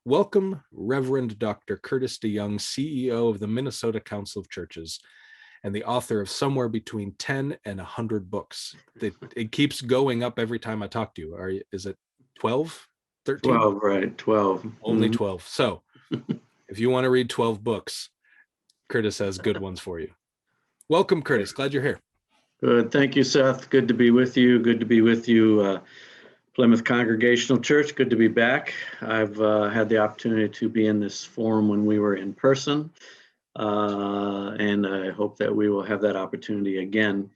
Welcome, Reverend Dr. Curtis DeYoung, CEO of the Minnesota Council of Churches and the author of somewhere between 10 and 100 books. It keeps going up every time I talk to you. Is it 12, 13? 12, right, 12. Only 12. So if you want to read 12 books, Curtis has good ones for you. Welcome, Curtis. Glad you're here. Good. Thank you, Seth. Good to be with you. Good to be with you, Plymouth Congregational Church. Good to be back. I've had the opportunity to be in this forum when we were in person, and I hope that we will have that opportunity again.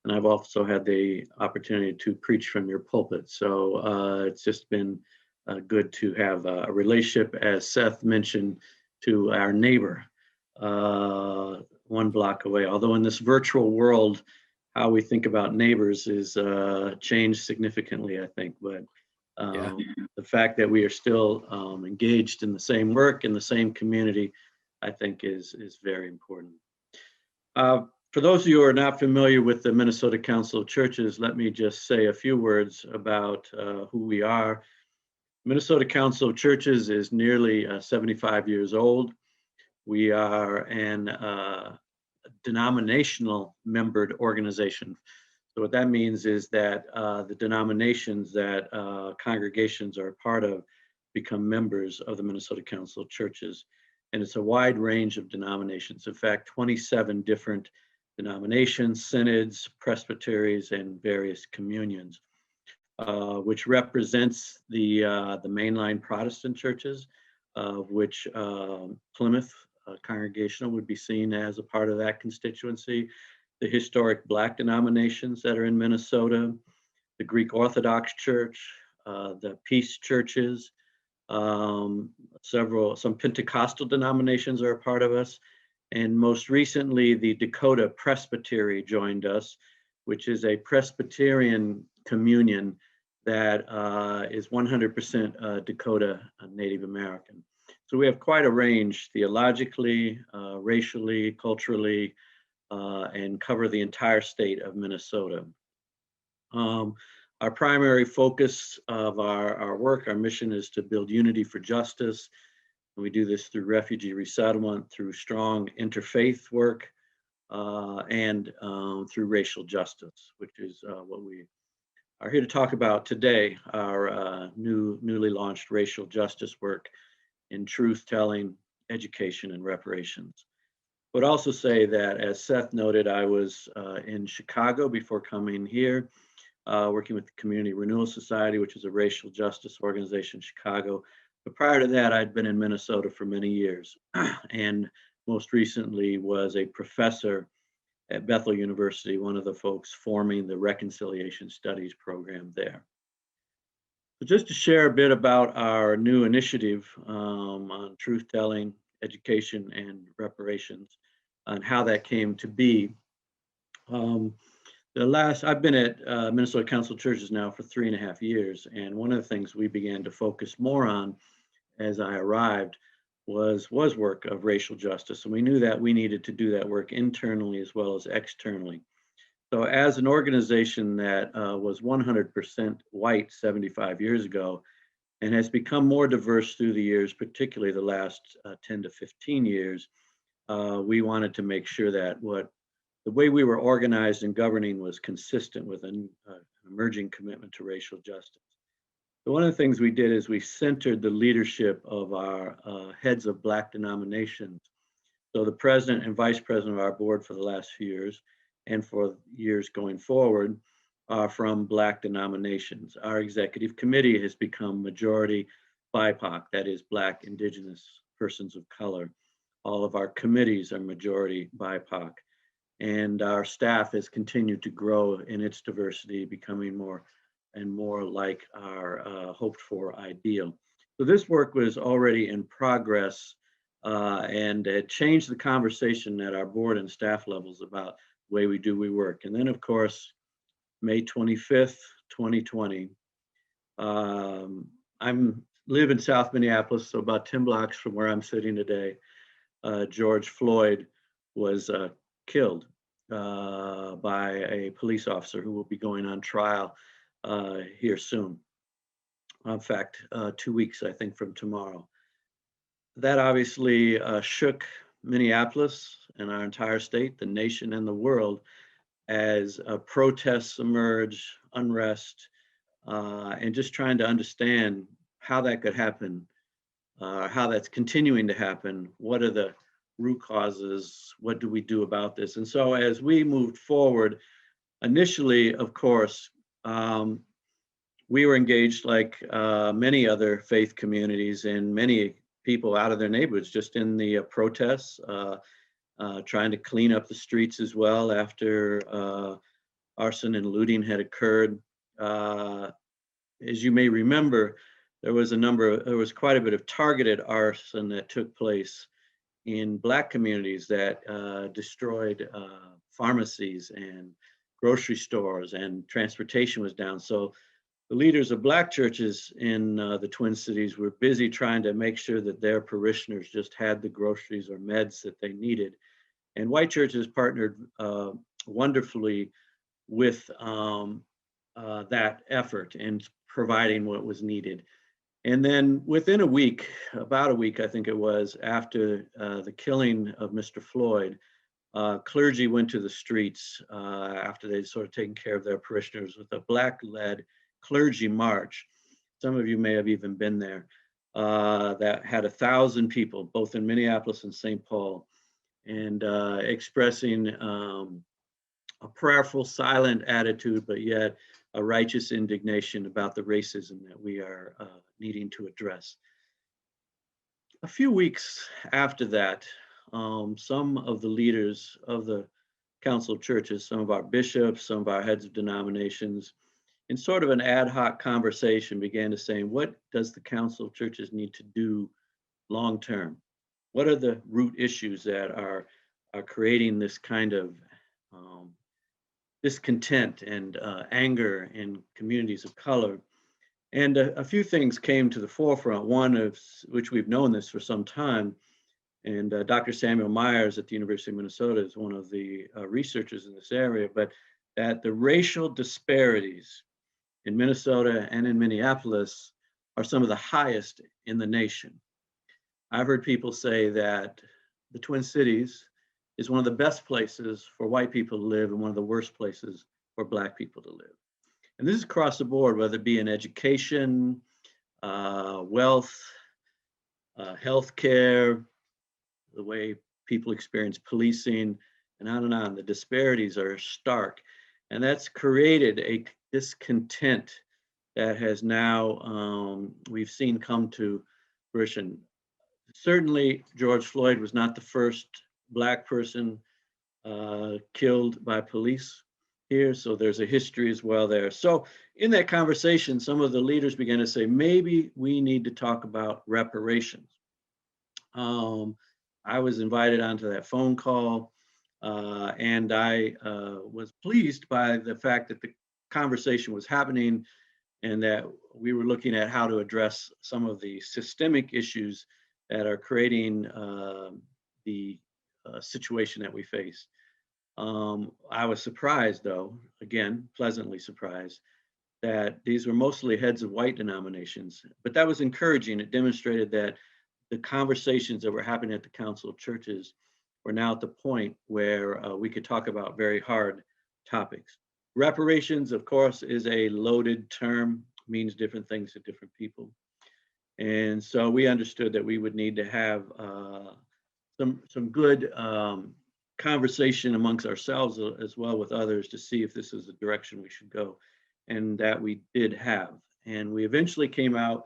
And I've also had the opportunity to preach from your pulpit. So it's just been good to have a relationship, as Seth mentioned, to our neighbor, one block away. Although in this virtual world, how we think about neighbors is changed significantly, I think. But the fact that we are still engaged in the same work, in the same community, I think is very important. For those of you who are not familiar with the Minnesota Council of Churches, let me just say a few words about who we are. Minnesota Council of Churches is nearly 75 years old. We are an denominational membered organization. So what that means is that the denominations that congregations are a part of become members of the Minnesota Council of Churches. And it's a wide range of denominations. In fact, 27 different denominations, synods, presbyteries, and various communions, which represents the mainline Protestant churches, of which Plymouth Congregational would be seen as a part of that constituency, the historic Black denominations that are in Minnesota, the Greek Orthodox Church, the Peace churches, some Pentecostal denominations are a part of us, and most recently the Dakota Presbytery joined us, which is a Presbyterian communion that is 100% Dakota Native American. So we have quite a range theologically, racially, culturally, and cover the entire state of Minnesota. Our primary focus of our work, our mission, is to build unity for justice. And we do this through refugee resettlement, through strong interfaith work, and through racial justice, which is what we are here to talk about today, our newly launched racial justice work in truth-telling, education, and reparations. I would also say that, as Seth noted, I was in Chicago before coming here, working with the Community Renewal Society, which is a racial justice organization in Chicago. But prior to that, I'd been in Minnesota for many years, and most recently was a professor at Bethel University, one of the folks forming the Reconciliation Studies program there. So just to share a bit about our new initiative on truth-telling, education, and reparations, and how that came to be. I've been at Minnesota Council of Churches now for 3.5 years, and one of the things we began to focus more on as I arrived was work of racial justice, and we knew that we needed to do that work internally as well as externally. So as an organization that was 100% white 75 years ago and has become more diverse through the years, particularly the last 10 to 15 years, we wanted to make sure that the way we were organized and governing was consistent with an emerging commitment to racial justice. So one of the things we did is we centered the leadership of our heads of Black denominations. So the president and vice president of our board for the last few years and for years going forward are from Black denominations. Our executive committee has become majority BIPOC, that is Black, Indigenous, persons of color. All of our committees are majority BIPOC. And our staff has continued to grow in its diversity, becoming more and more like our hoped for ideal. So this work was already in progress, and it changed the conversation at our board and staff levels about the way we work. And then, of course, May 25th, 2020, I live in South Minneapolis, so about 10 blocks from where I'm sitting today. George Floyd was killed by a police officer who will be going on trial here soon. In fact, 2 weeks, I think, from tomorrow. that obviously shook Minneapolis and our entire state, the nation, and the world as protests emerged, unrest, and just trying to understand how that could happen, how that's continuing to happen. What are the root causes? What do we do about this? And so as we moved forward, initially, of course, we were engaged like many other faith communities and many people out of their neighborhoods, just in the protests, trying to clean up the streets as well after arson and looting had occurred. As you may remember, there was quite a bit of targeted arson that took place in Black communities that destroyed pharmacies and grocery stores, and transportation was down. So the leaders of Black churches in the Twin Cities were busy trying to make sure that their parishioners just had the groceries or meds that they needed. And white churches partnered wonderfully with that effort in providing what was needed. And then within a week, about a week, I think it was, after the killing of Mr. Floyd, clergy went to the streets after they'd sort of taken care of their parishioners with a Black-led clergy march. Some of you may have even been there. That had 1,000 people, both in Minneapolis and St. Paul, and expressing a prayerful, silent attitude, but yet a righteous indignation about the racism that we are needing to address. A few weeks after that, some of the leaders of the Council of Churches, some of our bishops, some of our heads of denominations, in sort of an ad hoc conversation, began to say, what does the Council of Churches need to do long term? What are the root issues that are creating this kind of discontent and anger in communities of color? And a few things came to the forefront. One of which, we've known this for some time, and Dr. Samuel Myers at the University of Minnesota is one of the researchers in this area, but that the racial disparities in Minnesota and in Minneapolis are some of the highest in the nation. I've heard people say that the Twin Cities is one of the best places for white people to live and one of the worst places for Black people to live. And this is across the board, whether it be in education, wealth, healthcare, the way people experience policing, and on and on. The disparities are stark. And that's created a discontent that has now, we've seen come to fruition. Certainly, George Floyd was not the first Black person killed by police here, so there's a history as well there. So in that conversation, some of the leaders began to say, maybe we need to talk about reparations. I was invited onto that phone call, and I was pleased by the fact that the conversation was happening and that we were looking at how to address some of the systemic issues that are creating the situation that we face. I was surprised, though, again, pleasantly surprised, that these were mostly heads of white denominations, but that was encouraging. It demonstrated that the conversations that were happening at the Council of Churches were now at the point where we could talk about very hard topics. Reparations, of course, is a loaded term, means different things to different people. And so we understood that we would need to have some good conversation amongst ourselves as well with others to see if this is the direction we should go, and that we did have. And we eventually came out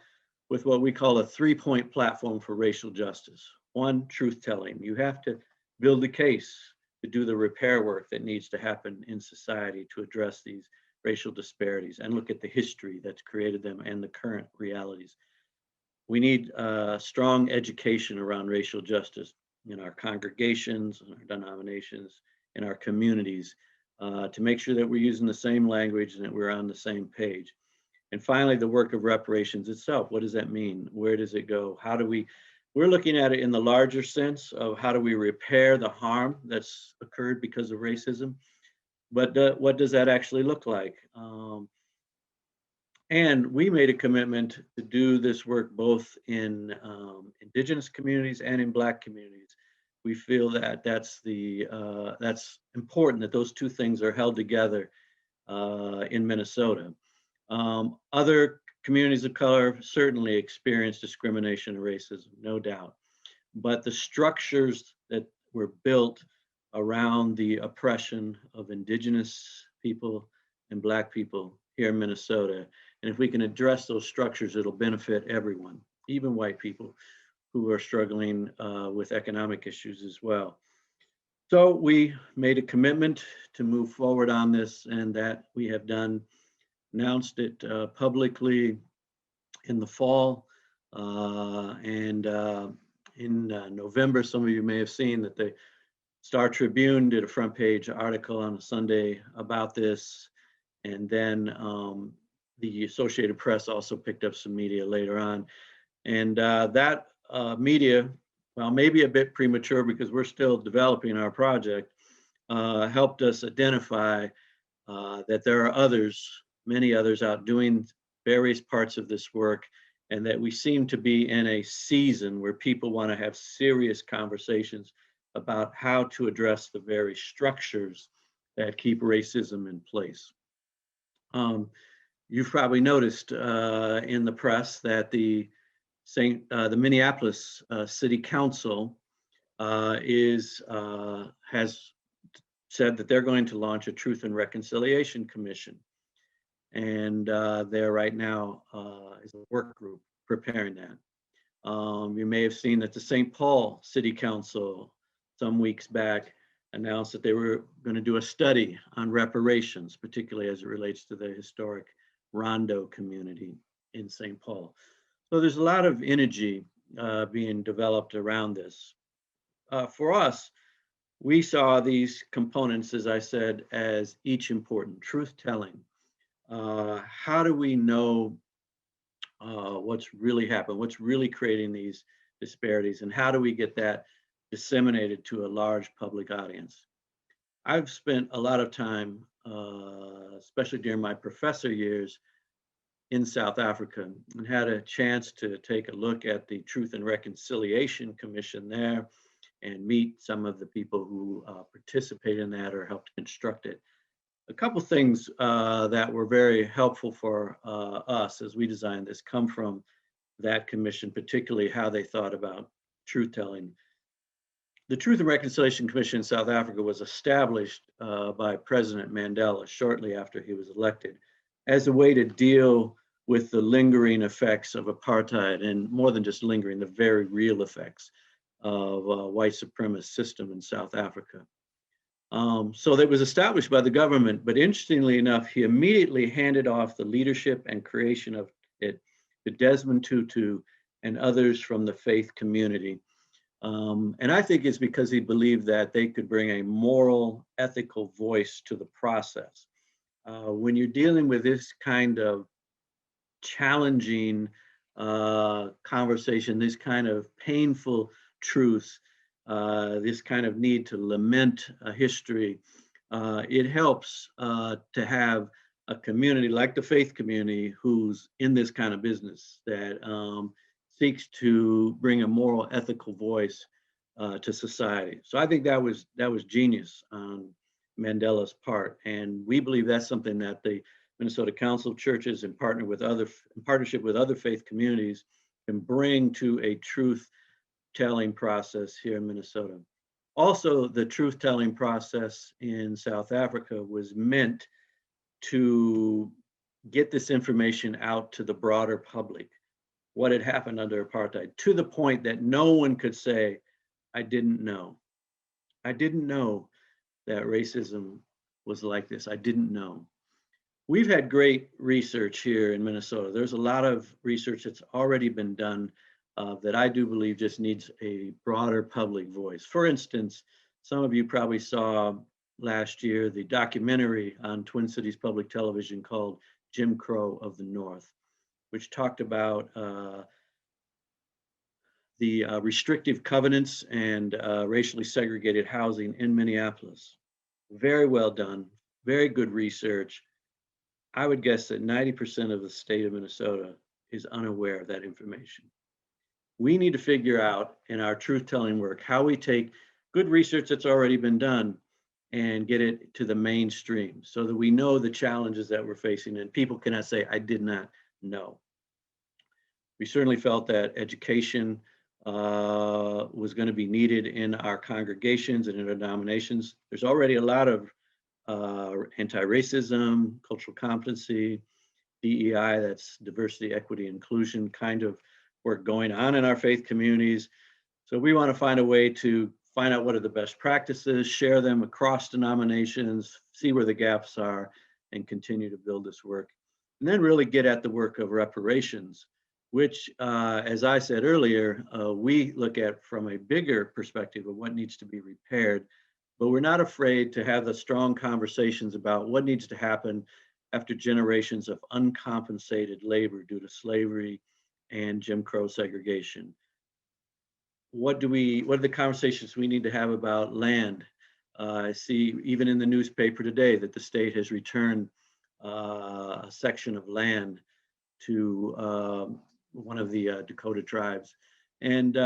with what we call a 3-point platform for racial justice. One, truth-telling. You have to build a case to do the repair work that needs to happen in society to address these racial disparities and look at the history that's created them and the current realities. We need strong education around racial justice in our congregations, in our denominations, in our communities, to make sure that we're using the same language and that we're on the same page. And finally, the work of reparations itself. What does that mean? Where does it go? How do we're looking at it in the larger sense of how do we repair the harm that's occurred because of racism, but what does that actually look like? And we made a commitment to do this work both in Indigenous communities and in Black communities. We feel that that's important, that those two things are held together in Minnesota. Other communities of color certainly experience discrimination and racism, no doubt. But the structures that were built around the oppression of Indigenous people and Black people here in Minnesota, and if we can address those structures, it'll benefit everyone, even white people who are struggling with economic issues as well. So we made a commitment to move forward on this, and that we have done, announced it publicly in the fall. And in November, some of you may have seen that the Star Tribune did a front page article on a Sunday about this. And then the Associated Press also picked up some media later on. And that media, well, maybe a bit premature because we're still developing our project, helped us identify that there are others, many others out doing various parts of this work, and that we seem to be in a season where people want to have serious conversations about how to address the very structures that keep racism in place. You've probably noticed in the press that the Minneapolis City Council has said that they're going to launch a Truth and Reconciliation Commission. And there right now is a work group preparing that. You may have seen that the St. Paul City Council some weeks back announced that they were going to do a study on reparations, particularly as it relates to the historic Rondo community in St. Paul. So there's a lot of energy being developed around this. For us, we saw these components, as I said, as each important. Truth telling. How do we know what's really happened, what's really creating these disparities, and how do we get that disseminated to a large public audience? I've spent a lot of time, especially during my professor years, in South Africa, and had a chance to take a look at the Truth and Reconciliation Commission there and meet some of the people who participate in that or helped construct it. A couple things that were very helpful for us as we designed this come from that commission, particularly how they thought about truth telling. The Truth and Reconciliation Commission in South Africa was established by President Mandela shortly after he was elected as a way to deal with the lingering effects of apartheid, and more than just lingering, the very real effects of white supremacist system in South Africa. So that was established by the government, but interestingly enough, he immediately handed off the leadership and creation of it to Desmond Tutu and others from the faith community. And I think it's because he believed that they could bring a moral, ethical voice to the process. When you're dealing with this kind of challenging conversation, this kind of painful truth, this kind of need to lament a history, it helps to have a community like the faith community who's in this kind of business that seeks to bring a moral, ethical voice to society. So I think that was genius on Mandela's part, and we believe that's something that the Minnesota Council of Churches, in partnership with other faith communities, can bring to a truth-telling process here in Minnesota. Also, the truth-telling process in South Africa was meant to get this information out to the broader public, what had happened under apartheid, to the point that no one could say, I didn't know. I didn't know that racism was like this. I didn't know. We've had great research here in Minnesota. There's a lot of research that's already been done that I do believe just needs a broader public voice. For instance, some of you probably saw last year the documentary on Twin Cities Public Television called Jim Crow of the North, which talked about the restrictive covenants and racially segregated housing in Minneapolis. Very well done, very good research. I would guess that 90% of the state of Minnesota is unaware of that information. We need to figure out in our truth-telling work how we take good research that's already been done and get it to the mainstream so that we know the challenges that we're facing and people cannot say, I did not know. We certainly felt that education was going to be needed in our congregations and in our denominations. There's already a lot of anti-racism, cultural competency, DEI, that's diversity, equity, inclusion kind of work going on in our faith communities. So we want to find a way to find out what are the best practices, share them across denominations, see where the gaps are, and continue to build this work. And then really get at the work of reparations, which, as I said earlier, we look at from a bigger perspective of what needs to be repaired, but we're not afraid to have the strong conversations about what needs to happen after generations of uncompensated labor due to slavery and Jim Crow segregation. What are the conversations we need to have about land? I see even in the newspaper today that the state has returned a section of land to one of the Dakota tribes. And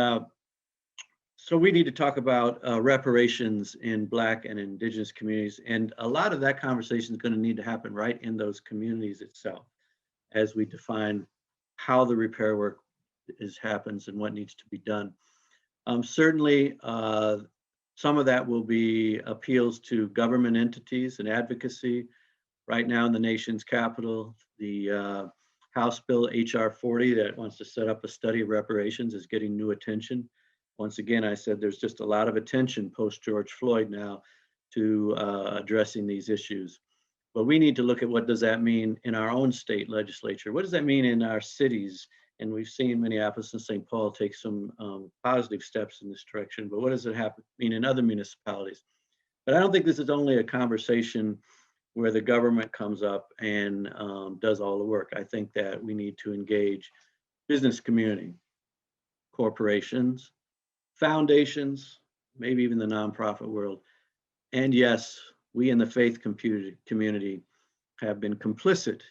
so we need to talk about reparations in Black and Indigenous communities. And a lot of that conversation is going to need to happen right in those communities itself as we define how the repair work happens and what needs to be done. Certainly, some of that will be appeals to government entities and advocacy. Right now in the nation's capital, the House Bill HR 40 that wants to set up a study of reparations is getting new attention. Once again, I said there's just a lot of attention post George Floyd now to addressing these issues. But we need to look at what does that mean in our own state legislature? What does that mean in our cities? And we've seen Minneapolis and St. Paul take some positive steps in this direction, but what does it mean in other municipalities? But I don't think this is only a conversation where the government comes up and does all the work. I think that we need to engage business community, corporations, foundations, maybe even the nonprofit world. And yes, we in the faith community have been complicit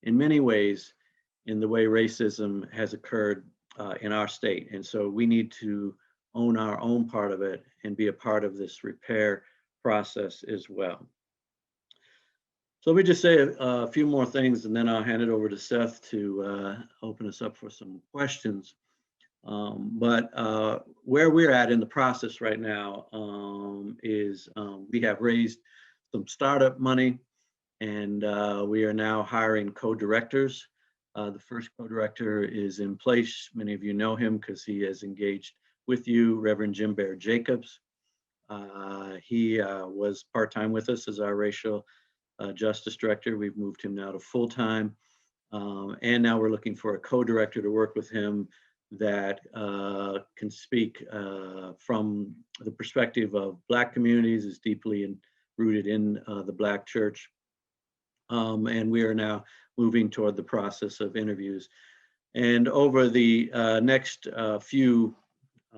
in many ways in the way racism has occurred in our state. And so we need to own our own part of it and be a part of this repair process as well. So let me just say a few more things and then I'll hand it over to Seth to open us up for some questions. But where we're at in the process right now is we have raised some startup money and we are now hiring co-directors. The first co-director is in place. Many of you know him because he has engaged with you, Reverend Jim Bear Jacobs. He was part-time with us as our racial justice director. We've moved him now to full-time. And now we're looking for a co-director to work with him that can speak from the perspective of Black communities, is deeply rooted in the Black church. And we are now moving toward the process of interviews. And over the next few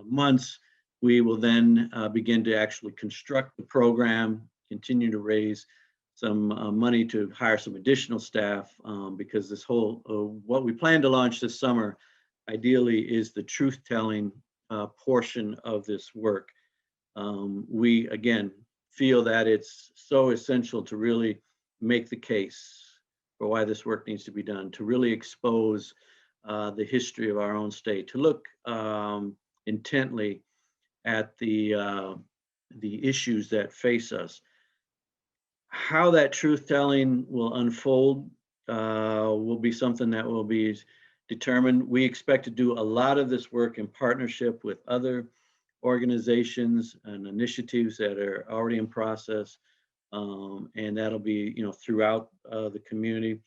months, we will then begin to actually construct the program, continue to raise some money to hire some additional staff because this whole, what we plan to launch this summer ideally is the truth-telling portion of this work. We, again, feel that it's so essential to really make the case for why this work needs to be done, to really expose the history of our own state, to look intently at the issues that face us. How that truth-telling will unfold will be something that will be determined. We expect to do a lot of this work in partnership with other organizations and initiatives that are already in process. And that'll be, throughout the community.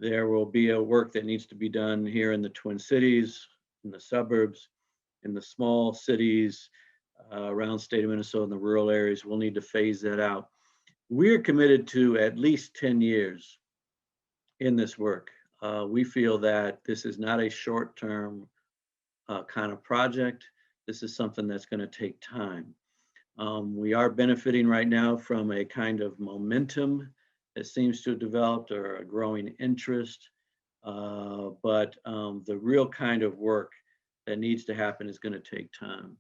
There will be a work that needs to be done here in the Twin Cities, in the suburbs, in the small cities around the state of Minnesota, in the rural areas. We'll need to phase that out. We're committed to at least 10 years in this work. We feel that this is not a short-term kind of project. This is something that's going to take time. We are benefiting right now from a kind of momentum that seems to have developed or a growing interest. But the real kind of work that needs to happen is going to take time.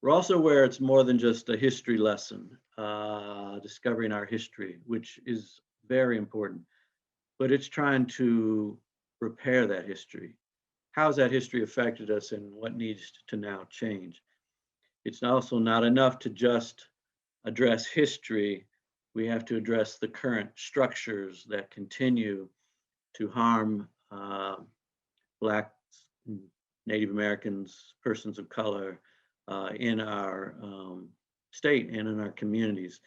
We're also aware it's more than just a history lesson, discovering our history, which is very important, but it's trying to repair that history. How has that history affected us and what needs to now change? It's also not enough to just address history. We have to address the current structures that continue to harm Blacks, Native Americans, persons of color in our state and in our communities.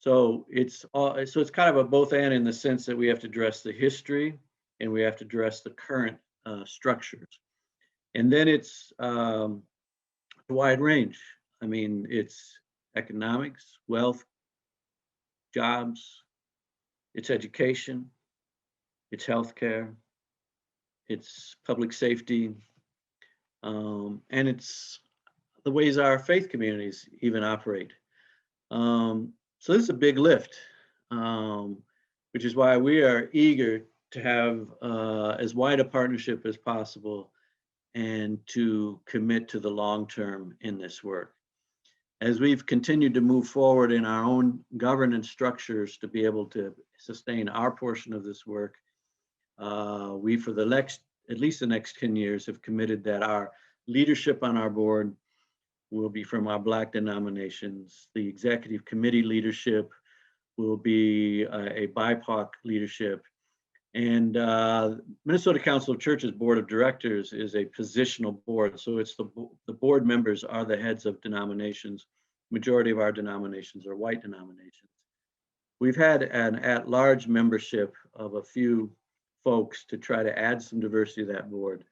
So it's kind of a both and in the sense that we have to address the history and we have to address the current structures. And then it's a wide range. I mean, it's economics, wealth, jobs, it's education, it's healthcare, it's public safety, and it's the ways our faith communities even operate. So this is a big lift, which is why we are eager to have as wide a partnership as possible and to commit to the long term in this work. As we've continued to move forward in our own governance structures to be able to sustain our portion of this work, we, for the next, at least the next 10 years, have committed that our leadership on our board will be from our Black denominations. The executive committee leadership will be a BIPOC leadership. And Minnesota Council of Churches Board of Directors is a positional board. So it's the board members are the heads of denominations. Majority of our denominations are white denominations. We've had an at-large membership of a few folks to try to add some diversity to that board.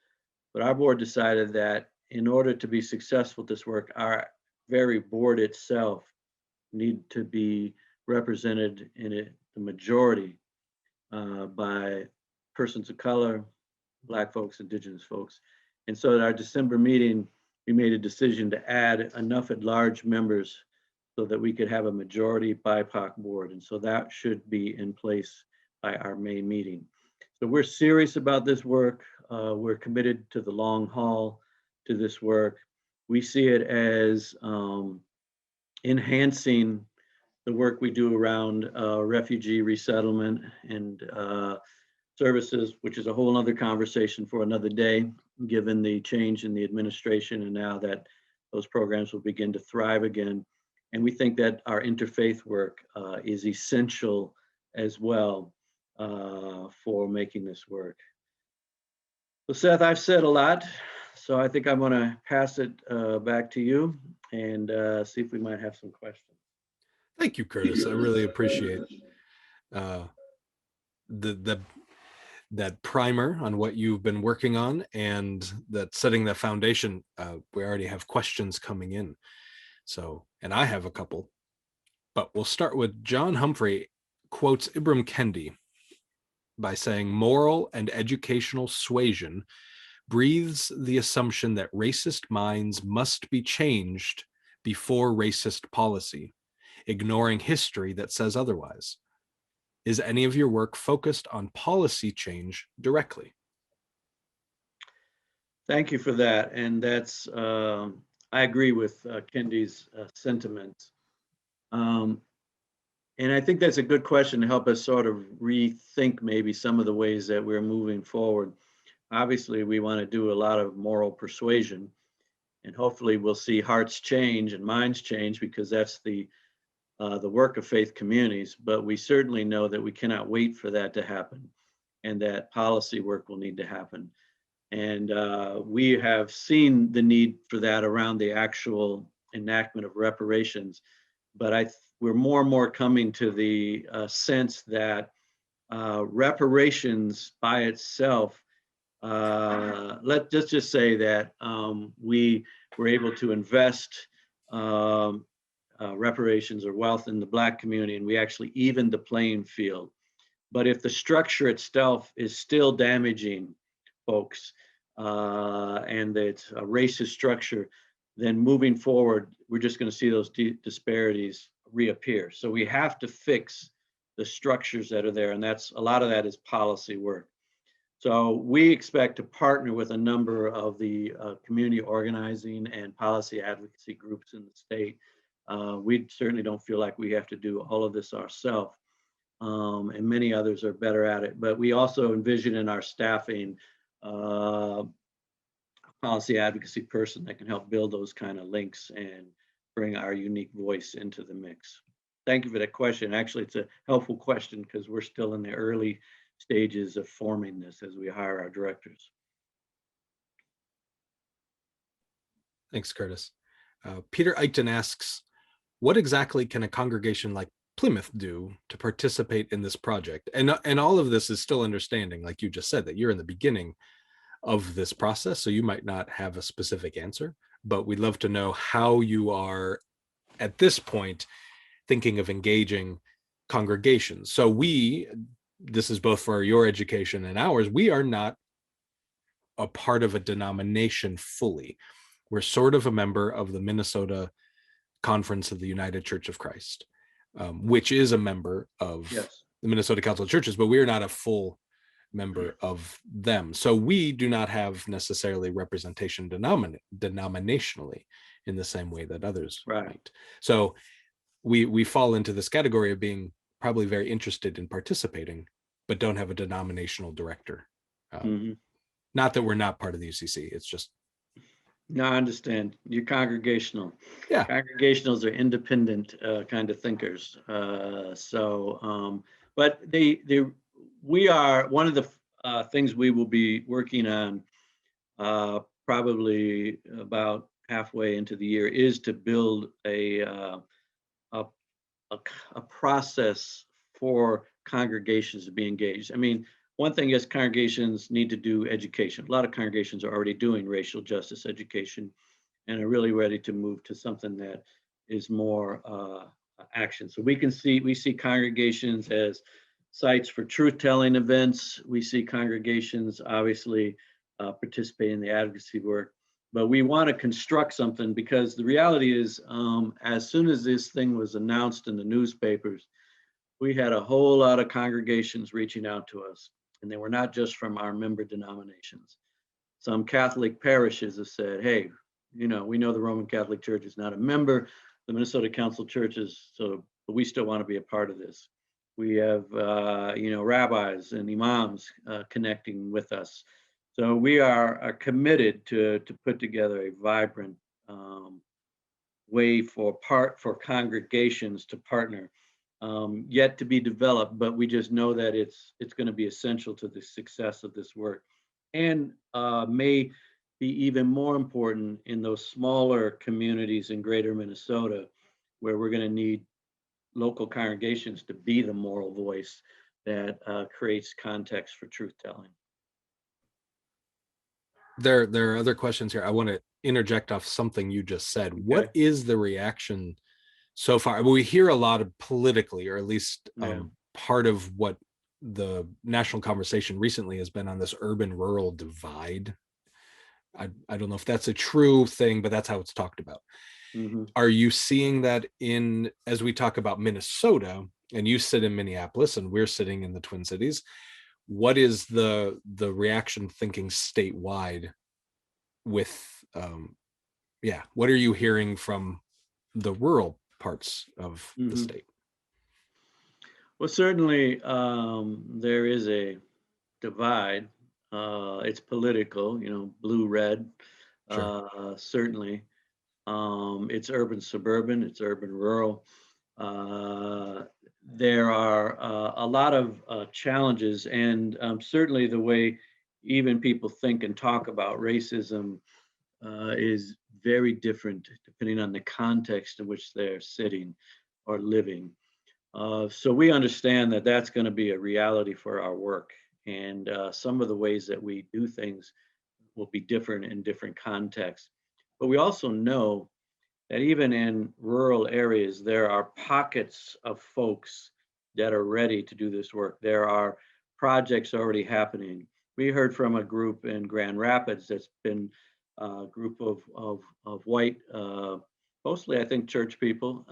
But our board decided that in order to be successful at this work, our very board itself need to be represented in the majority by persons of color, Black folks, Indigenous folks. And so at our December meeting, we made a decision to add enough at-large members so that we could have a majority BIPOC board. And so that should be in place by our May meeting. So we're serious about this work. We're committed to the long haul to this work. We see it as enhancing the work we do around refugee resettlement and services, which is a whole other conversation for another day, given the change in the administration and now that those programs will begin to thrive again. And we think that our interfaith work is essential as well for making this work. So Seth, I've said a lot, so I think I'm going to pass it back to you and see if we might have some questions. Thank you, Curtis. I really appreciate that primer on what you've been working on and that setting the foundation. We already have questions coming in. So, and I have a couple, but we'll start with John Humphrey quotes Ibram Kendi by saying, moral and educational suasion breathes the assumption that racist minds must be changed before racist policy, ignoring history that says otherwise. Is any of your work focused on policy change directly? Thank you for that. And that's, I agree with Kendi's sentiments. And I think that's a good question to help us sort of rethink maybe some of the ways that we're moving forward. Obviously, we want to do a lot of moral persuasion, and hopefully we'll see hearts change and minds change, because that's the work of faith communities. But we certainly know that we cannot wait for that to happen, and that policy work will need to happen. And we have seen the need for that around the actual enactment of reparations. But we're more and more coming to the sense that reparations by itself, let's just say that we were able to invest reparations or wealth in the Black community, and we actually evened the playing field. But if the structure itself is still damaging folks, and it's a racist structure, then moving forward, we're just going to see those disparities reappear. So we have to fix the structures that are there, and that's a lot of that is policy work. So we expect to partner with a number of the community organizing and policy advocacy groups in the state. We certainly don't feel like we have to do all of this ourselves, and many others are better at it. But we also envision in our staffing a policy advocacy person that can help build those kind of links and bring our unique voice into the mix. Thank you for that question. Actually, it's a helpful question because we're still in the early stages of forming this as we hire our directors. Thanks, Curtis. Peter Eichten asks, what exactly can a congregation like Plymouth do to participate in this project? And all of this is still understanding, like you just said, that you're in the beginning of this process, so you might not have a specific answer, but we'd love to know how you are at this point thinking of engaging congregations. So this is both for your education and ours, we are not a part of a denomination fully. We're sort of a member of the Minnesota Conference of the United Church of Christ, which is a member of the Minnesota Council of Churches, but we're not a full member of them. So we do not have necessarily representation denominationally in the same way that others might. So we fall into this category of being probably very interested in participating, but don't have a denominational director. Not that we're not part of the UCC, it's just. No, I understand. You're congregational. Yeah. Congregationals are independent kind of thinkers. But we are, one of the things we will be working on probably about halfway into the year is to build a process for congregations to be engaged. I mean, one thing is congregations need to do education. A lot of congregations are already doing racial justice education and are really ready to move to something that is more action. So we see congregations as sites for truth-telling events. We see congregations obviously participate in the advocacy work, but we want to construct something because the reality is as soon as this thing was announced in the newspapers, we had a whole lot of congregations reaching out to us, and they were not just from our member denominations. Some Catholic parishes have said, hey, we know the Roman Catholic Church is not a member, the Minnesota Council of Churches, but we still want to be a part of this. We have, rabbis and imams connecting with us. So we are committed to put together a vibrant way for congregations to partner, yet to be developed, but we just know that it's going to be essential to the success of this work, and may be even more important in those smaller communities in greater Minnesota, where we're going to need local congregations to be the moral voice that creates context for truth telling. There are other questions here. I want to interject off something you just said. Okay. What is the reaction so far? We hear a lot of politically, or at least part of what the national conversation recently has been on this urban-rural divide. I don't know if that's a true thing, but that's how it's talked about. Mm-hmm. Are you seeing that as we talk about Minnesota, and you sit in Minneapolis and we're sitting in the Twin Cities, what is the reaction thinking statewide with, what are you hearing from the rural parts of the state? Well, certainly there is a divide. It's political, blue, red, sure. Certainly. It's urban, suburban, it's urban, rural. There are a lot of challenges, and certainly the way even people think and talk about racism is very different depending on the context in which they're sitting or living. So we understand that that's going to be a reality for our work, and some of the ways that we do things will be different in different contexts. But we also know that even in rural areas, there are pockets of folks that are ready to do this work. There are projects already happening. We heard from a group in Grand Rapids that's been a group of white, mostly I think church people,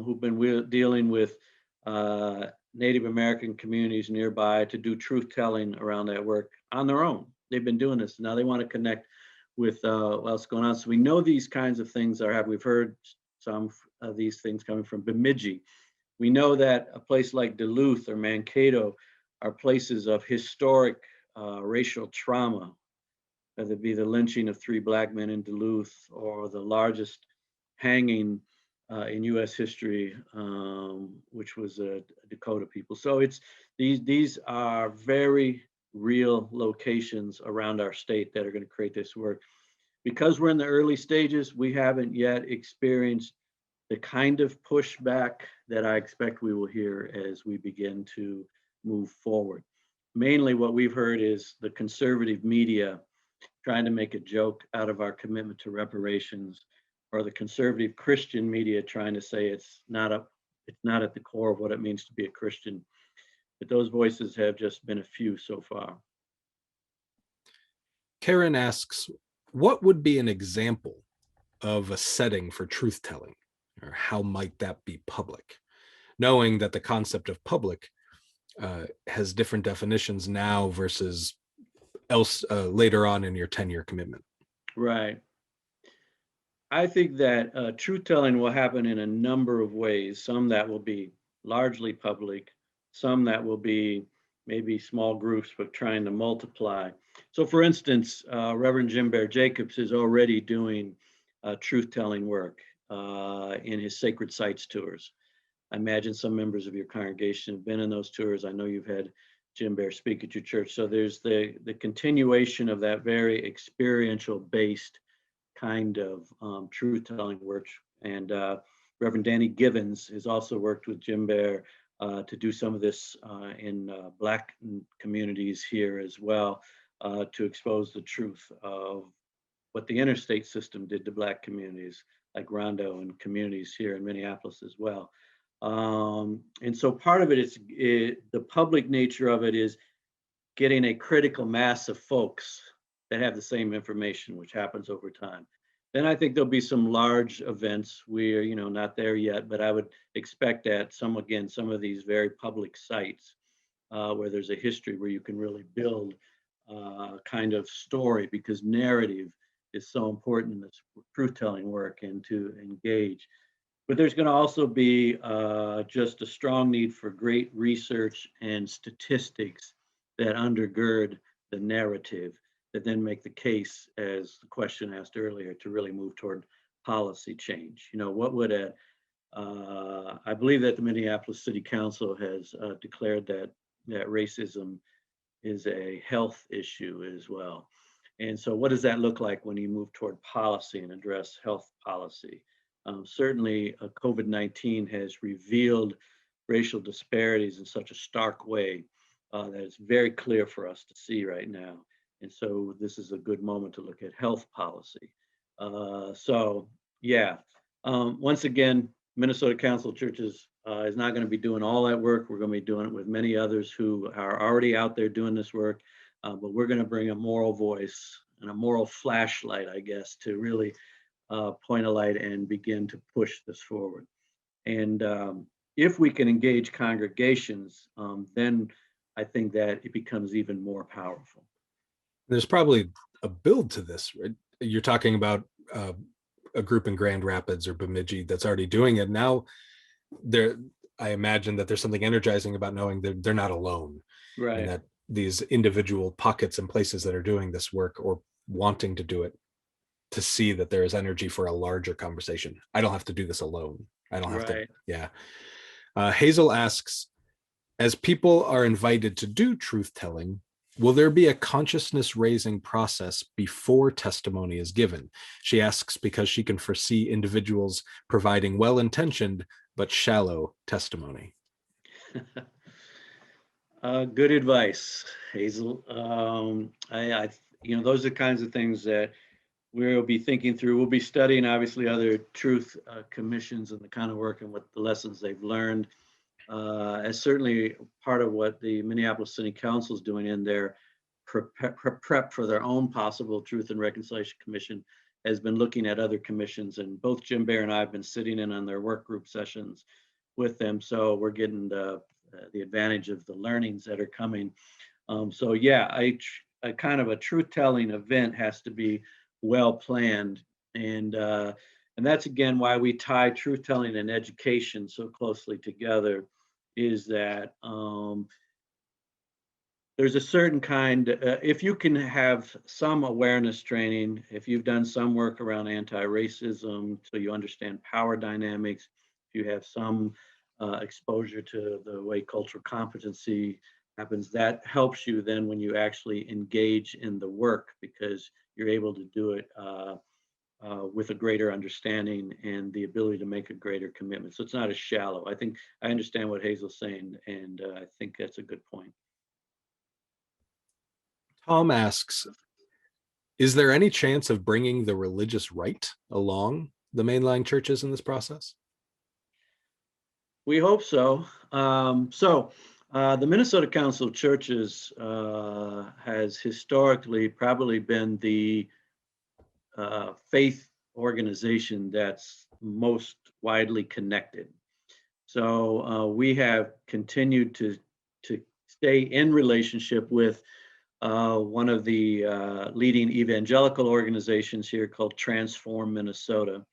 who've been dealing with Native American communities nearby to do truth telling around that work on their own. They've been doing this. Now they want to connect with what's going on. So we know these kinds of things are happening. We've heard some of these things coming from Bemidji. We know that a place like Duluth or Mankato are places of historic racial trauma, whether it be the lynching of 3 Black men in Duluth or the largest hanging in U.S. history, which was Dakota people. So it's these are very real locations around our state that are going to create this work. Because we're in the early stages, we haven't yet experienced the kind of pushback that I expect we will hear as we begin to move forward. Mainly what we've heard is the conservative media trying to make a joke out of our commitment to reparations, or the conservative Christian media trying to say it's not at the core of what it means to be a Christian. But those voices have just been a few so far. Karen asks, what would be an example of a setting for truth telling, or how might that be public? Knowing that the concept of public has different definitions now versus else later on in your 10-year commitment. Right. I think that truth telling will happen in a number of ways. Some that will be largely public, some that will be maybe small groups, but trying to multiply. So for instance, Reverend Jim Bear Jacobs is already doing truth telling work in his sacred sites tours. I imagine some members of your congregation have been in those tours. I know you've had Jim Bear speak at your church. So there's the continuation of that very experiential based kind of truth-telling work. And Reverend Danny Givens has also worked with Jim Bear to do some of this in Black communities here as well, to expose the truth of what the interstate system did to Black communities like Rondo and communities here in Minneapolis as well. And so part of it is the public nature of it is getting a critical mass of folks that have the same information, which happens over time. Then I think there'll be some large events. We're, not there yet, but I would expect that some of these very public sites where there's a history where you can really build kind of story, because narrative is so important in this truth-telling work and to engage. But there's going to also be just a strong need for great research and statistics that undergird the narrative, that then make the case, as the question asked earlier, to really move toward policy change. What would I believe that the Minneapolis City Council has declared that racism is a health issue as well. And so what does that look like when you move toward policy and address health policy? Certainly, COVID-19 has revealed racial disparities in such a stark way that it's very clear for us to see right now. And so this is a good moment to look at health policy. Once again, Minnesota Council of Churches is not going to be doing all that work. We're going to be doing it with many others who are already out there doing this work. But we're going to bring a moral voice and a moral flashlight, I guess, to really point a light and begin to push this forward. And if we can engage congregations, then I think that it becomes even more powerful. There's probably a build to this, right? You're talking about a group in Grand Rapids or Bemidji that's already doing it. Now, I imagine that there's something energizing about knowing that they're not alone. Right. And that these individual pockets and places that are doing this work or wanting to do it, to see that there is energy for a larger conversation. I don't have to do this alone. I don't have to. Yeah. Hazel asks, as people are invited to do truth telling, will there be a consciousness raising process before testimony is given? She asks because she can foresee individuals providing well-intentioned but shallow testimony. Good advice, Hazel. Those are the kinds of things that we'll be thinking through. We'll be studying, obviously, other truth commissions and the kind of work and what the lessons they've learned. As certainly part of what the Minneapolis City Council is doing in their prep for their own possible Truth and Reconciliation Commission has been looking at other commissions, and both Jim Bear and I have been sitting in on their work group sessions with them. So we're getting the the advantage of the learnings that are coming. So yeah, a kind of a truth-telling event has to be well planned, and that's again why we tie truth-telling and education so closely together. Is that there's a certain kind, if you can have some awareness training, if you've done some work around anti-racism, so you understand power dynamics, if you have some exposure to the way cultural competency happens, that helps you then when you actually engage in the work, because you're able to do it with a greater understanding and the ability to make a greater commitment. So it's not as shallow. I think I understand what Hazel's saying, and I think that's a good point. Tom asks, is there any chance of bringing the religious right along the mainline churches in this process? We hope so. The Minnesota Council of Churches has historically probably been the faith organization that's most widely connected. So we have continued to stay in relationship with one of the leading evangelical organizations here called Transform Minnesota.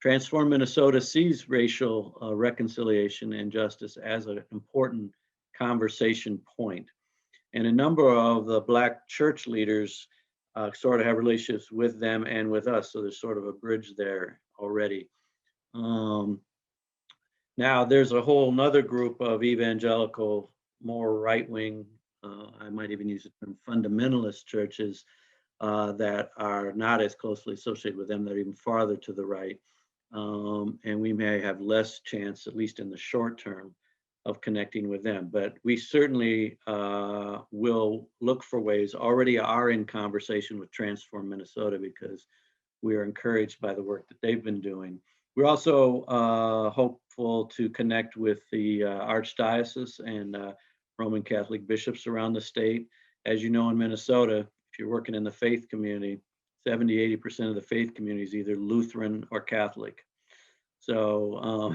Transform Minnesota sees racial reconciliation and justice as an important conversation point. And a number of the Black church leaders sort of have relationships with them and with us. So there's sort of a bridge there already. Now there's a whole nother group of evangelical, more right-wing, I might even use the term fundamentalist churches that are not as closely associated with them. They're even farther to the right. And we may have less chance, at least in the short term, of connecting with them. But we certainly will look for ways, already are in conversation with Transform Minnesota, because we are encouraged by the work that they've been doing. We're also hopeful to connect with the Archdiocese and Roman Catholic bishops around the state. As you know, in Minnesota, if you're working in the faith community, 70–80% of the faith community is either Lutheran or Catholic. So,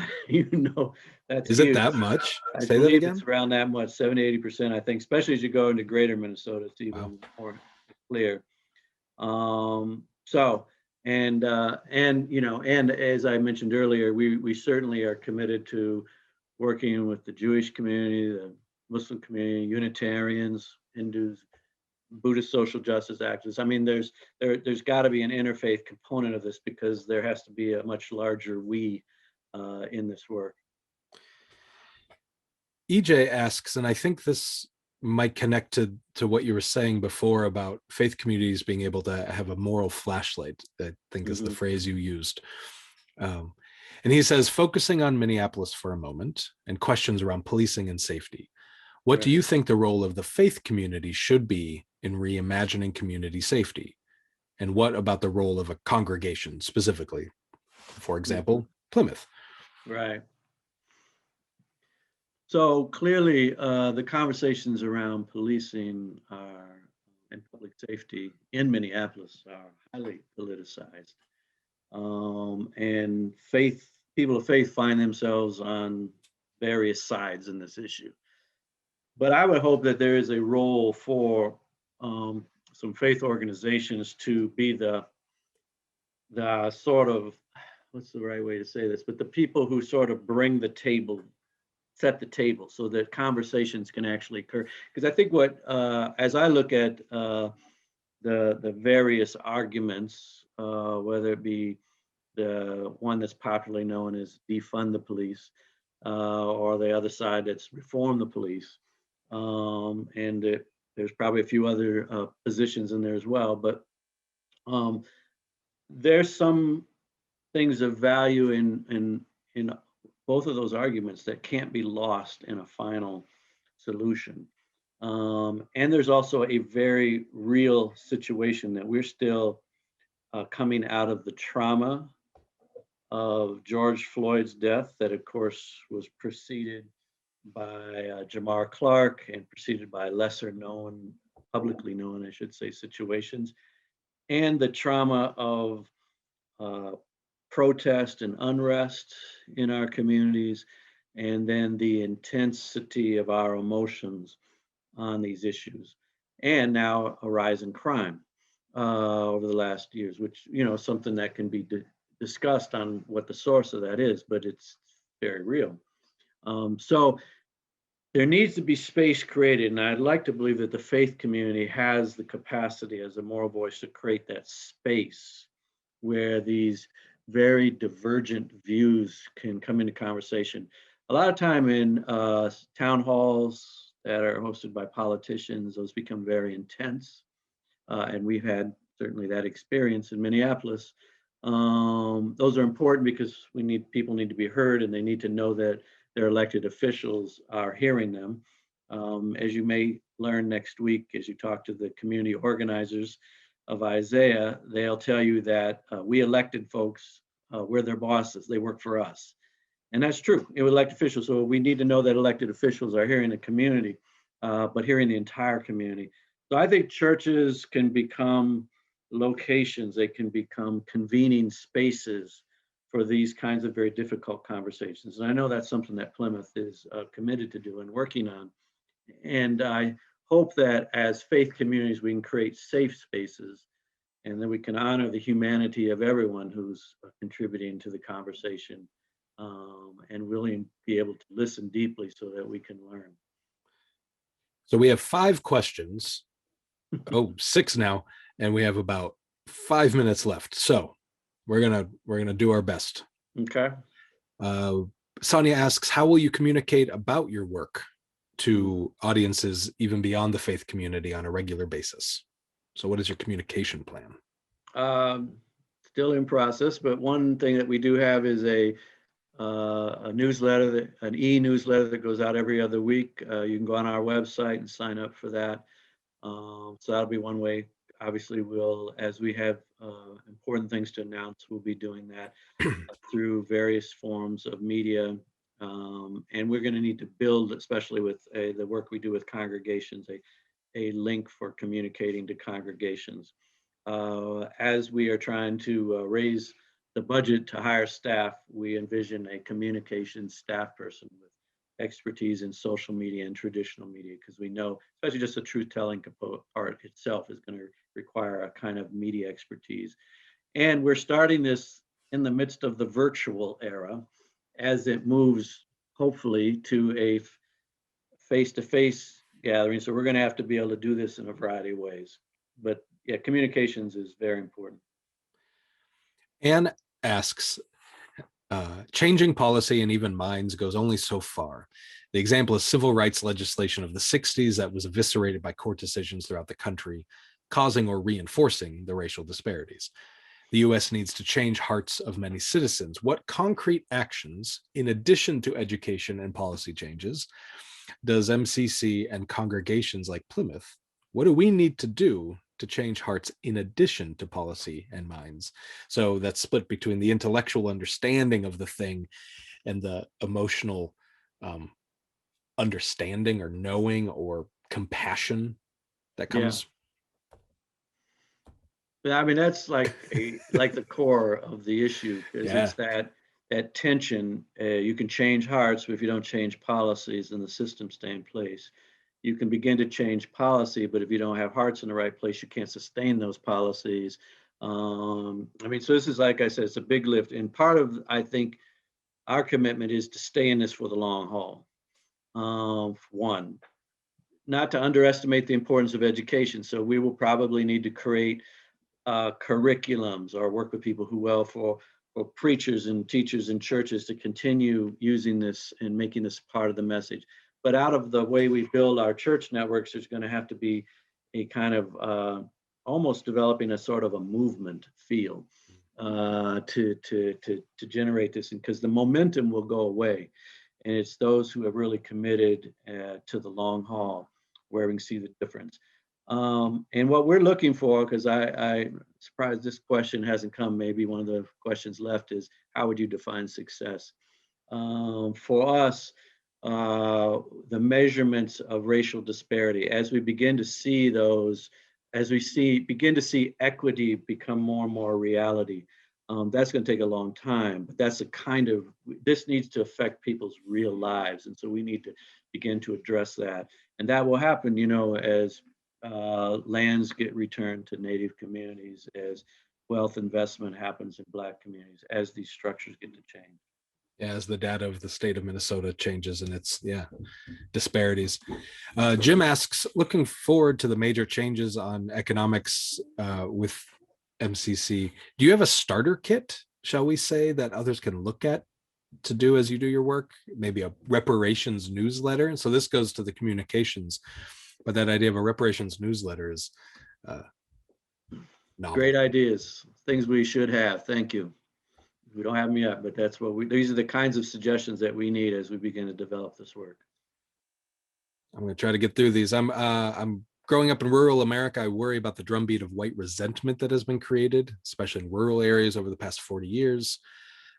that's Is huge. it that much? I Say that believe again. it's around that much, 70–80%, I think, especially as you go into greater Minnesota, it's even Wow. more clear. And as I mentioned earlier, we certainly are committed to working with the Jewish community, the Muslim community, Unitarians, Hindus, Buddhist social justice activists. I mean, there's got to be an interfaith component of this, because there has to be a much larger we in this work. EJ asks, and I think this might connect to what you were saying before about faith communities being able to have a moral flashlight, I think is the phrase you used. And he says, focusing on Minneapolis for a moment and questions around policing and safety, what do you think the role of the faith community should be in reimagining community safety? And what about the role of a congregation specifically? For example, Plymouth. Right. So clearly, the conversations around policing and public safety in Minneapolis are highly politicized. And people of faith find themselves on various sides in this issue. But I would hope that there is a role for some faith organizations to be the sort of, what's the right way to say this, but the people who sort of bring the table, set the table, so that conversations can actually occur. Because I think as I look at the various arguments, whether it be the one that's popularly known as defund the police, or the other side that's reform the police, there's probably a few other positions in there as well, but there's some things of value in both of those arguments that can't be lost in a final solution. And there's also a very real situation that we're still coming out of the trauma of George Floyd's death, that of course was preceded by Jamar Clark and preceded by lesser known, publicly known, I should say, situations, and the trauma of protest and unrest in our communities, and then the intensity of our emotions on these issues, and now a rise in crime over the last years, which, something that can be discussed on what the source of that is, but it's very real. So there needs to be space created, and I'd like to believe that the faith community has the capacity as a moral voice to create that space where these very divergent views can come into conversation. A lot of time in town halls that are hosted by politicians, those become very intense, and we've had certainly that experience in Minneapolis. Those are important because people need to be heard, and they need to know that their elected officials are hearing them. As you may learn next week, as you talk to the community organizers of Isaiah, they'll tell you that we elected folks, we're their bosses, they work for us. And that's true, elected officials. So we need to know that elected officials are hearing the community, but hearing the entire community. So I think churches can become locations, they can become convening spaces for these kinds of very difficult conversations. And I know that's something that Plymouth is committed to do and working on. And I hope that as faith communities, we can create safe spaces, and then we can honor the humanity of everyone who's contributing to the conversation, and really be able to listen deeply so that we can learn. So we have 5 questions. 6 now, and we have about 5 minutes left. So we're gonna do our best. Okay. Sonia asks, how will you communicate about your work to audiences even beyond the faith community on a regular basis? So what is your communication plan? Still in process, but one thing that we do have is a newsletter, an e-newsletter that goes out every other week. You can go on our website and sign up for that. So that'll be one way. Obviously, as we have important things to announce, we'll be doing that through various forms of media. And we're going to need to build, especially with the work we do with congregations, a link for communicating to congregations. As we are trying to raise the budget to hire staff, we envision a communications staff person with expertise in social media and traditional media, because we know, especially just the truth-telling part itself is going to require a kind of media expertise. And we're starting this in the midst of the virtual era as it moves, hopefully, to a face-to-face gathering. So we're going to have to be able to do this in a variety of ways. But yeah, communications is very important. Anne asks, changing policy and even minds goes only so far. The example is civil rights legislation of the 60s that was eviscerated by court decisions throughout the country, causing or reinforcing the racial disparities. The US needs to change hearts of many citizens. What concrete actions, in addition to education and policy changes, does MCC and congregations like Plymouth, what do we need to do to change hearts in addition to policy and minds? So that's split between the intellectual understanding of the thing and the emotional understanding or knowing or compassion that comes. Yeah. I mean, that's like the core of the issue, because it's that tension. You can change hearts, but if you don't change policies, then the systems stay in place. You can begin to change policy, but if you don't have hearts in the right place, you can't sustain those policies. I mean, so this is, like I said, it's a big lift. And part of, I think, our commitment is to stay in this for the long haul. One, not to underestimate the importance of education. So we will probably need to create curriculums or work with people who for preachers and teachers in churches to continue using this and making this part of the message. But out of the way we build our church networks, there's going to have to be a kind of almost developing a sort of a movement feel to generate this, because the momentum will go away, and it's those who have really committed to the long haul where we can see the difference. And what we're looking for, because I'm surprised this question hasn't come, maybe one of the questions left, is how would you define success? For us, the measurements of racial disparity, as we begin to see those, as we begin to see equity become more and more reality, That's going to take a long time, but that's this needs to affect people's real lives. And so we need to begin to address that. And that will happen, as lands get returned to Native communities, as wealth investment happens in Black communities, as these structures get to change. Yeah, as the data of the state of Minnesota changes and its disparities. Jim asks, looking forward to the major changes on economics with MCC, do you have a starter kit, shall we say, that others can look at to do as you do your work? Maybe a reparations newsletter. So this goes to the communications, but that idea of a reparations newsletter is novel. Great ideas, things we should have. Thank you. We don't have them yet, but these are the kinds of suggestions that we need as we begin to develop this work. I'm going to try to get through these. I'm growing up in rural America. I worry about the drumbeat of white resentment that has been created, especially in rural areas over the past 40 years.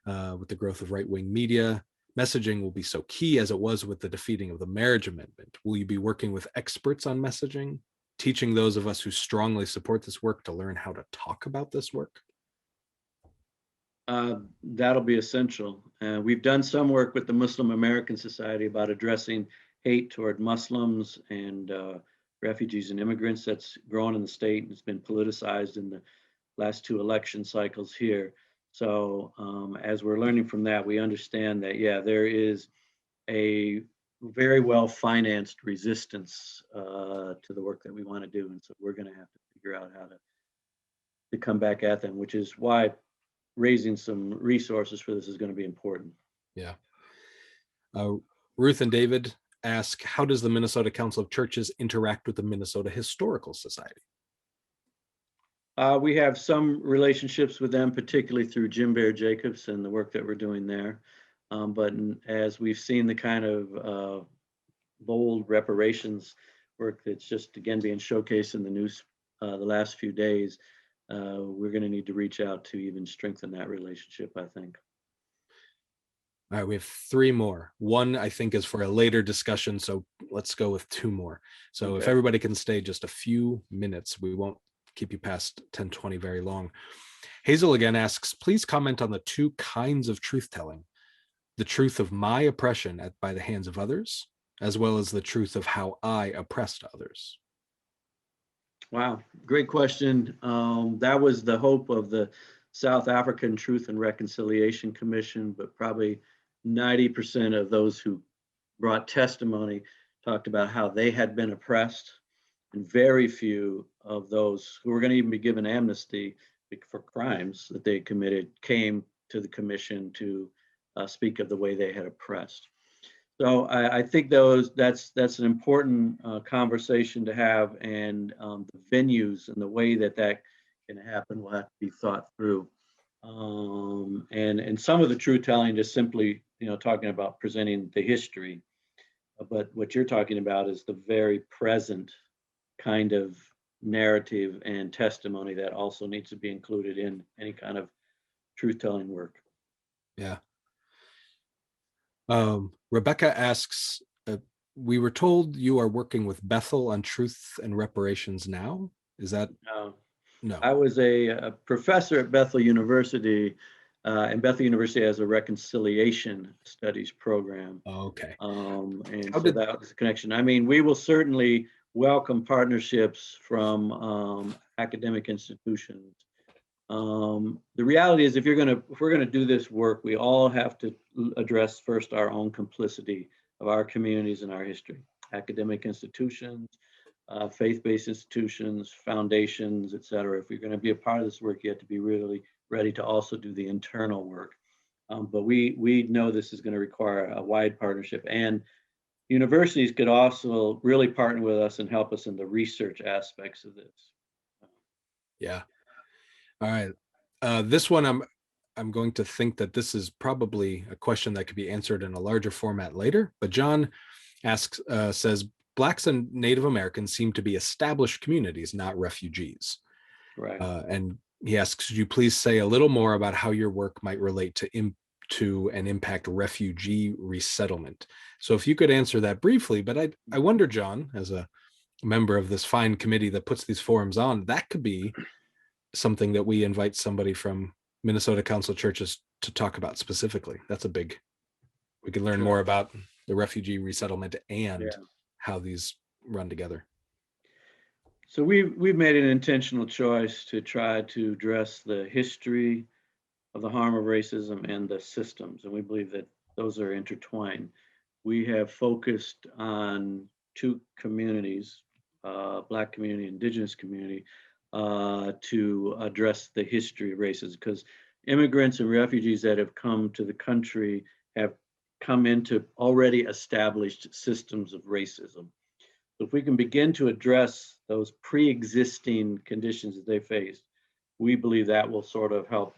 With the growth of right-wing media, messaging will be so key as it was with the defeating of the marriage amendment. Will you be working with experts on messaging, teaching those of us who strongly support this work to learn how to talk about this work? That'll be essential. We've done some work with the Muslim American Society about addressing hate toward Muslims and refugees and immigrants. That's grown in the state and it's been politicized in the last 2 election cycles here. So as we're learning from that, we understand that, there is a very well-financed resistance to the work that we want to do. And so we're going to have to figure out how to come back at them, which is why raising some resources for this is going to be important. Yeah. Ruth and David ask, how does the Minnesota Council of Churches interact with the Minnesota Historical Society? We have some relationships with them, particularly through Jim Bear Jacobs and the work that we're doing there. But as we've seen the kind of bold reparations work that's just, again, being showcased in the news the last few days, we're going to need to reach out to even strengthen that relationship, I think. All right, we have 3 more. One, I think, is for a later discussion, so let's go with 2 more. So if everybody can stay just a few minutes, we won't keep you past 10:20 very long. Hazel again asks, please comment on the 2 kinds of truth-telling: the truth of my oppression by the hands of others, as well as the truth of how I oppressed others. Wow, great question. That was the hope of the South African Truth and Reconciliation Commission, but probably 90% of those who brought testimony talked about how they had been oppressed, and very few of those who were going to even be given amnesty for crimes that they committed came to the commission to speak of the way they had oppressed. So I think that's an important conversation to have, and the venues and the way that can happen will have to be thought through. And some of the truth telling just simply, talking about presenting the history, but what you're talking about is the very present kind of narrative and testimony that also needs to be included in any kind of truth-telling work. Yeah. Rebecca asks, we were told you are working with Bethel on truth and reparations now. Is that? No. I was a professor at Bethel University, and Bethel University has a reconciliation studies program. Oh, okay. And so that was the connection. I mean, we will certainly welcome partnerships from academic institutions. The reality is, if we're going to do this work, we all have to address first our own complicity of our communities and our history. Academic institutions, faith-based institutions, foundations, et cetera. If you're going to be a part of this work, you have to be really ready to also do the internal work. But we know this is going to require a wide partnership, and universities could also really partner with us and help us in the research aspects of this. Yeah. All right. This one, I'm going to think that this is probably a question that could be answered in a larger format later. But John asks, says, Blacks and Native Americans seem to be established communities, not refugees. Right. And he asks, could you please say a little more about how your work might relate to and impact refugee resettlement? So if you could answer that briefly, but I wonder, John, as a member of this fine committee that puts these forums on, that could be something that we invite somebody from Minnesota Council of Churches to talk about specifically. That's a big, we can learn Sure. more about the refugee resettlement and Yeah. how these run together. So we've made an intentional choice to try to address the history of the harm of racism and the systems, and we believe that those are intertwined. We have focused on two communities, Black community, Indigenous community, to address the history of racism, because immigrants and refugees that have come to the country have come into already established systems of racism. So if we can begin to address those pre-existing conditions that they faced, we believe that will sort of help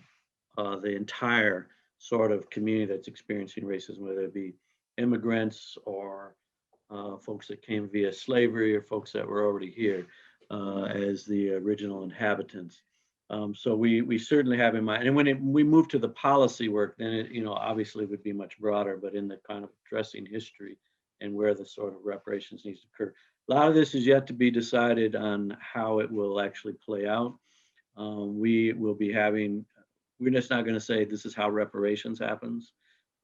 the entire sort of community that's experiencing racism, whether it be immigrants or folks that came via slavery or folks that were already here as the original inhabitants. So we certainly have in mind, and when we move to the policy work, then it obviously would be much broader, but in the kind of addressing history and where the sort of reparations needs to occur. A lot of this is yet to be decided on how it will actually play out. We will be having, we're just not going to say this is how reparations happens.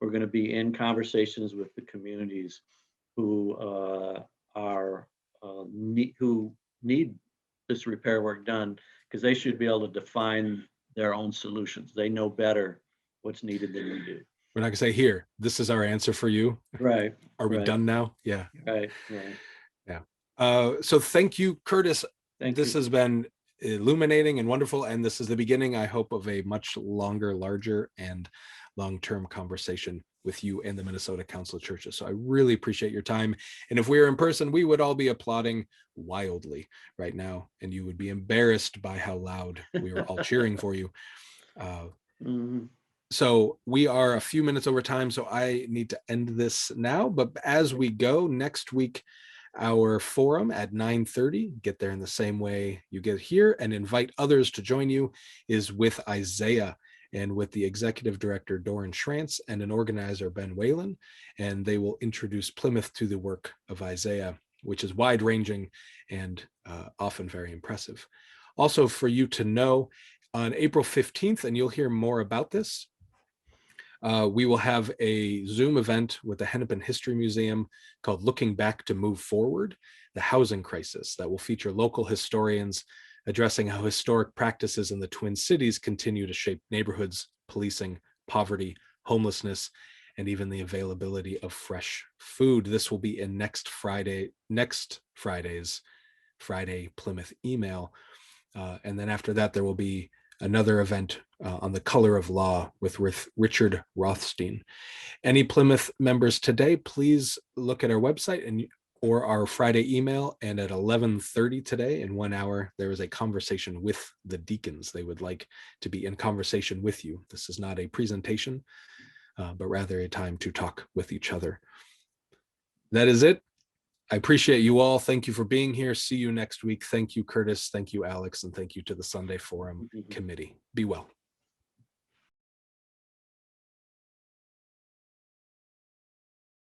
We're going to be in conversations with the communities who who need this repair work done, because they should be able to define their own solutions. They know better what's needed than we do. We're not gonna say, here, this is our answer for you. Right. Are we done now? Yeah. Right. Yeah. So thank you, Curtis. This has been illuminating and wonderful. And this is the beginning, I hope, of a much longer, larger, and long-term conversation with you and the Minnesota Council of Churches. So I really appreciate your time. And if we were in person, we would all be applauding wildly right now. And you would be embarrassed by how loud we were all cheering for you. So we are a few minutes over time, so I need to end this now. But as we go, next week, our forum at 9:30, get there in the same way you get here, and invite others to join you, is with Isaiah and with the executive director, Doran Schrantz, and an organizer, Ben Whalen, and they will introduce Plymouth to the work of Isaiah, which is wide-ranging and often very impressive. Also, for you to know, on April 15th, and you'll hear more about this, we will have a Zoom event with the Hennepin History Museum called Looking Back to Move Forward, the Housing Crisis, that will feature local historians addressing how historic practices in the Twin Cities continue to shape neighborhoods, policing, poverty, homelessness, and even the availability of fresh food. This will be in next Friday's Friday Plymouth email. And then after that, there will be another event on the color of law with Richard Rothstein. Any Plymouth members today, please look at our website or our Friday email. And at 11:30 today, in 1 hour, there is a conversation with the deacons. They would like to be in conversation with you. This is not a presentation, but rather a time to talk with each other. That is it. I appreciate you all. Thank you for being here. See you next week. Thank you, Curtis. Thank you, Alex. And thank you to the Sunday Forum committee. Be well.